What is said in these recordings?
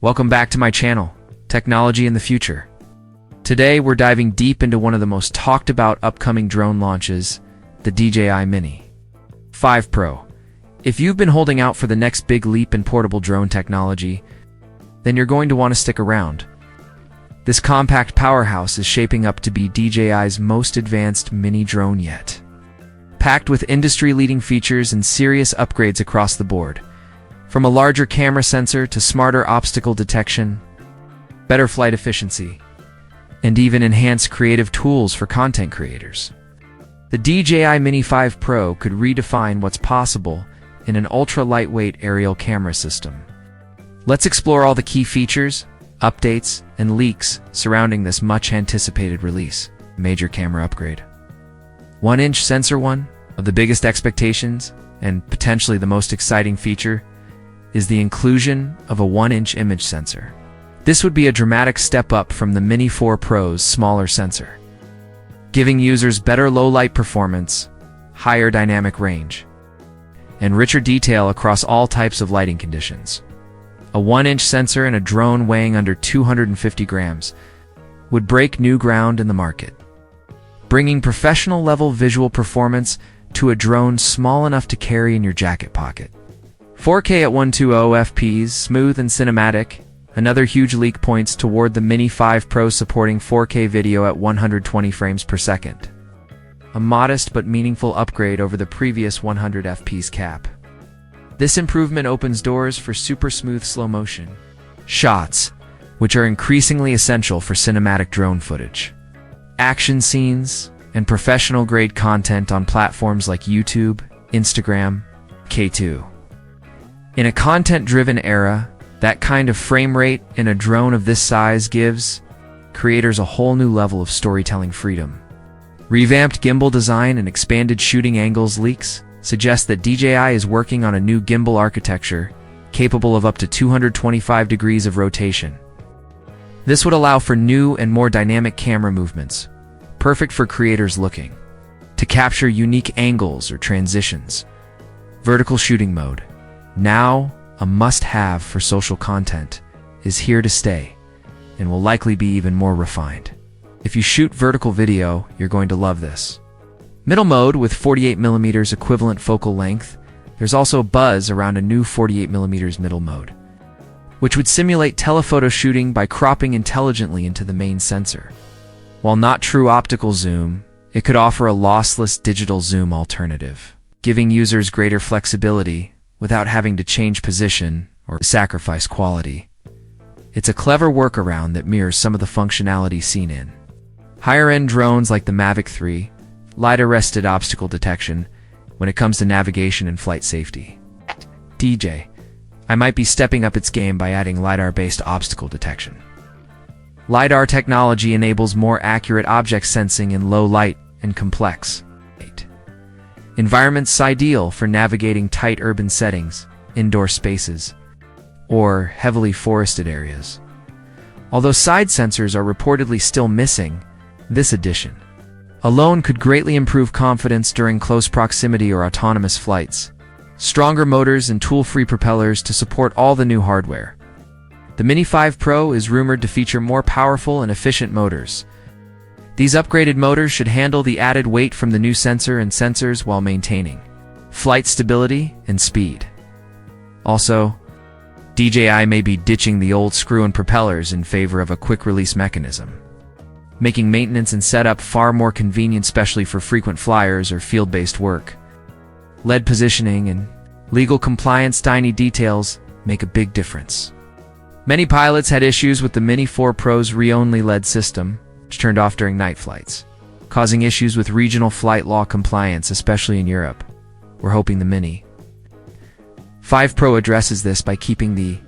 Welcome back to my channel, Technology in the Future. Today we're diving deep into one of the most talked about upcoming drone launches, the DJI Mini 5 Pro. If you've been holding out for the next big leap in portable drone technology, then you're going to want to stick around. This compact powerhouse is shaping up to be DJI's most advanced mini drone yet. Packed with industry-leading features and serious upgrades across the board. From a larger camera sensor to smarter obstacle detection, better flight efficiency, and even enhanced creative tools for content creators. The DJI Mini 5 Pro could redefine what's possible in an ultra-lightweight aerial camera system. Let's explore all the key features, updates, and leaks surrounding this much-anticipated release. Major camera upgrade. 1-inch sensor. One of the biggest expectations, and potentially the most exciting feature, is the inclusion of a 1-inch image sensor. This would be a dramatic step up from the Mini 4 Pro's smaller sensor, giving users better low-light performance, higher dynamic range, and richer detail across all types of lighting conditions. A 1-inch sensor in a drone weighing under 250 grams would break new ground in the market, bringing professional-level visual performance to a drone small enough to carry in your jacket pocket. 4K at 120 fps, smooth and cinematic. Another huge leak points toward the Mini 5 Pro supporting 4K video at 120 frames per second. A modest but meaningful upgrade over the previous 100 fps cap. This improvement opens doors for super smooth slow-motion shots, which are increasingly essential for cinematic drone footage, action scenes, and professional-grade content on platforms like YouTube, Instagram, K2. In a content-driven era, that kind of frame rate in a drone of this size gives creators a whole new level of storytelling freedom. Revamped gimbal design and expanded shooting angles leaks suggest that DJI is working on a new gimbal architecture capable of up to 225 degrees of rotation. This would allow for new and more dynamic camera movements, perfect for creators looking to capture unique angles or transitions. Vertical shooting mode, now a must-have for social content, is here to stay and will likely be even more refined. If you shoot vertical video, you're going to love this. Middle mode with 48mm equivalent focal length. There's also buzz around a new 48mm middle mode, which would simulate telephoto shooting by cropping intelligently into the main sensor. While not true optical zoom, it could offer a lossless digital zoom alternative, giving users greater flexibility without having to change position or sacrifice quality. It's a clever workaround that mirrors some of the functionality seen in higher-end drones like the Mavic 3, LiDAR-arrested obstacle detection when it comes to navigation and flight safety. DJI might be stepping up its game by adding LiDAR-based obstacle detection. LiDAR technology enables more accurate object sensing in low light and complex environments, ideal for navigating tight urban settings, indoor spaces, or heavily forested areas. Although side sensors are reportedly still missing, this addition alone could greatly improve confidence during close proximity or autonomous flights. Stronger motors and tool-free propellers to support all the new hardware. The Mini 5 Pro is rumored to feature more powerful and efficient motors. These upgraded motors should handle the added weight from the new sensor and sensors while maintaining flight stability and speed. Also, DJI may be ditching the old screw-in propellers in favor of a quick-release mechanism, making maintenance and setup far more convenient, especially for frequent flyers or field-based work. LED positioning and legal compliance, tiny details make a big difference. Many pilots had issues with the Mini 4 Pro's read-only LED system, which turned off during night flights, causing issues with regional flight law compliance, especially in Europe. We're hoping the Mini 5 Pro addresses this by keeping the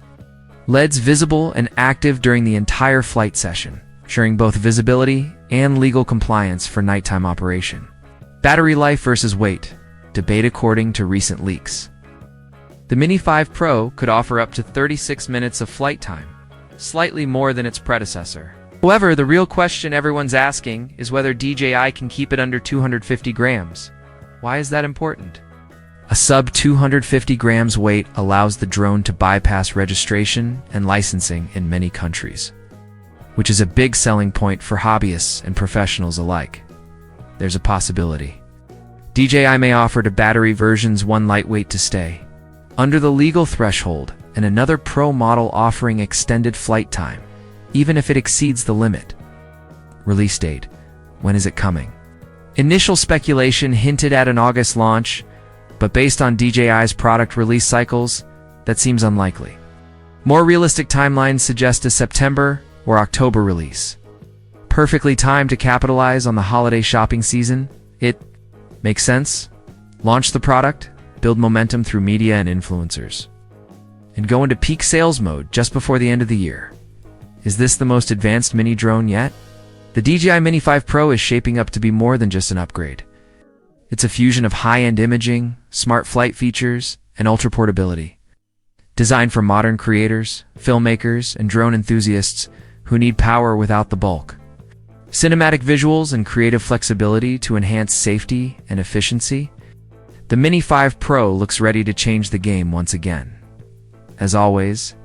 LEDs visible and active during the entire flight session, ensuring both visibility and legal compliance for nighttime operation. Battery life versus weight. Debate according to recent leaks. The Mini 5 Pro could offer up to 36 minutes of flight time, slightly more than its predecessor. However, the real question everyone's asking is whether DJI can keep it under 250 grams. Why is that important? A sub 250 grams weight allows the drone to bypass registration and licensing in many countries, which is a big selling point for hobbyists and professionals alike. There's a possibility DJI may offer to battery versions one lightweight to stay under the legal threshold and another Pro model offering extended flight time, even if it exceeds the limit. Release date. When is it coming? Initial speculation hinted at an August launch, but based on DJI's product release cycles, that seems unlikely. More realistic timelines suggest a September or October release. Perfectly timed to capitalize on the holiday shopping season. It makes sense. Launch the product, build momentum through media and influencers, and go into peak sales mode just before the end of the year. Is this the most advanced mini drone yet? The DJI Mini 5 Pro is shaping up to be more than just an upgrade. It's a fusion of high-end imaging, smart flight features, and ultra-portability. Designed for modern creators, filmmakers, and drone enthusiasts who need power without the bulk. Cinematic visuals and creative flexibility to enhance safety and efficiency. The Mini 5 Pro looks ready to change the game once again. As always,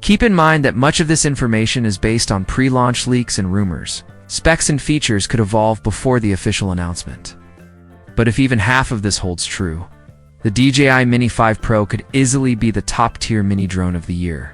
keep in mind that much of this information is based on pre-launch leaks and rumors. Specs and features could evolve before the official announcement. But if even half of this holds true, the DJI Mini 5 Pro could easily be the top-tier mini drone of the year.